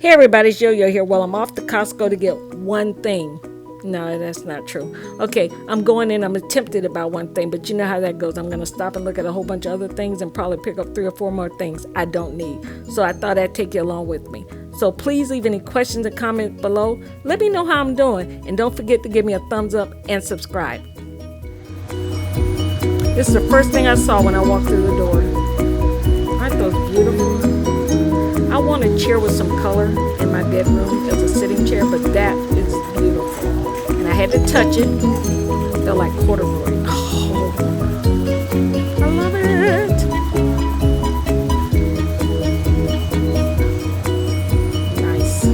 Hey everybody, it's Yo-Yo here. Well, I'm off to Costco to get one thing. No, that's not true. Okay, I'm going in. I'm tempted about one thing, but you know how that goes. I'm going to stop and look at a whole bunch of other things and probably pick up 3 or 4 more things I don't need. So I thought I'd take you along with me. So please leave any questions and comments below. Let me know how I'm doing. And don't forget to give me a thumbs up and subscribe. This is the first thing I saw when I walked through the door. Aren't those beautiful? I want a chair with some color in my bedroom as a sitting chair, but that is beautiful. And I had to touch it. They're like corduroy. Oh, I love it. Nice.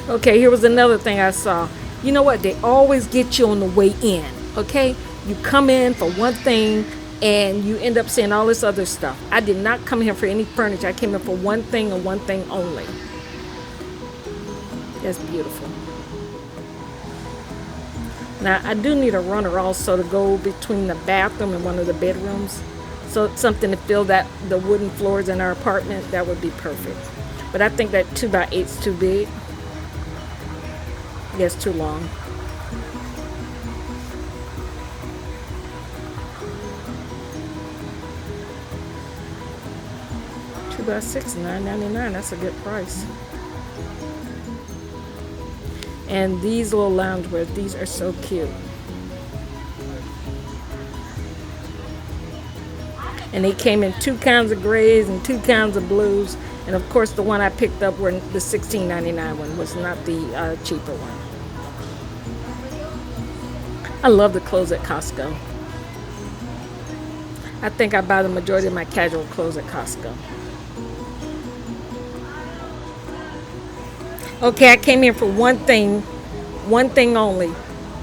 Okay, here was another thing I saw. You know what? They always get you on the way in, okay? You come in for one thing, and you end up seeing all this other stuff. I did not come here for any furniture. I came in for one thing and one thing only. That's beautiful. Now, I do need a runner also to go between the bathroom and one of the bedrooms. So something to fill that the wooden floors in our apartment, that would be perfect. But I think that 2x8 is too big. Yeah, it's too long. By $6, $9.99. That's a good price. And these little loungewear, these are so cute. And they came in 2 kinds of grays and 2 kinds of blues. And of course, the one I picked up were the $16.99 one, was not the cheaper one. I love the clothes at Costco. I think I buy the majority of my casual clothes at Costco. Okay, I came here for one thing only.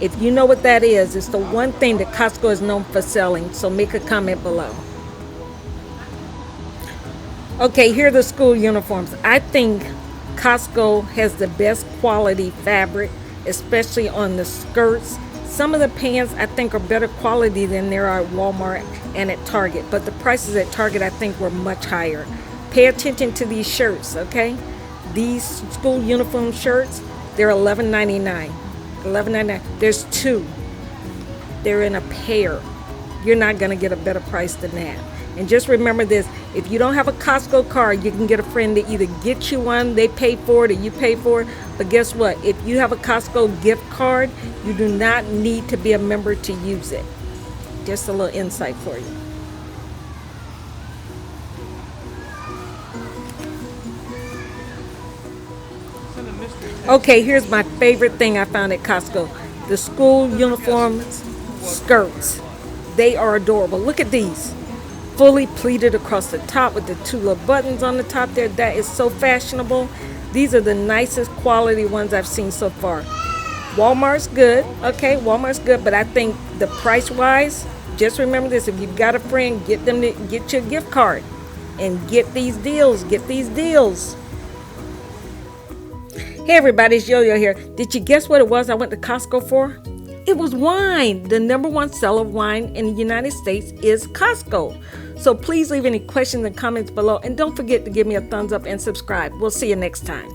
If you know what that is, it's the one thing that Costco is known for selling, so make a comment below. Okay, here are the school uniforms. I think Costco has the best quality fabric, especially on the skirts. Some of the pants I think are better quality than there are at Walmart and at Target, but the prices at Target I think were much higher. Pay attention to these shirts, okay? These school uniform shirts, they're $11.99. $11.99. There's 2. They're in a pair. You're not going to get a better price than that. And just remember this, if you don't have a Costco card, you can get a friend to either get you one, they pay for it, or you pay for it. But guess what? If you have a Costco gift card, you do not need to be a member to use it. Just a little insight for you. Okay, here's my favorite thing I found at Costco. The school uniform skirts. They are adorable. Look at these. Fully pleated across the top with the 2 little buttons on the top there. That is so fashionable. These are the nicest quality ones I've seen so far. Walmart's good. Okay, Walmart's good, but I think the price-wise, just remember this. If you've got a friend, get them to get your gift card and get these deals. Get these deals. Hey everybody, it's Yo-Yo here. Did you guess what it was I went to Costco for? It was wine. The #1 seller of wine in the United States is Costco. So please leave any questions and comments below. And don't forget to give me a thumbs up and subscribe. We'll see you next time.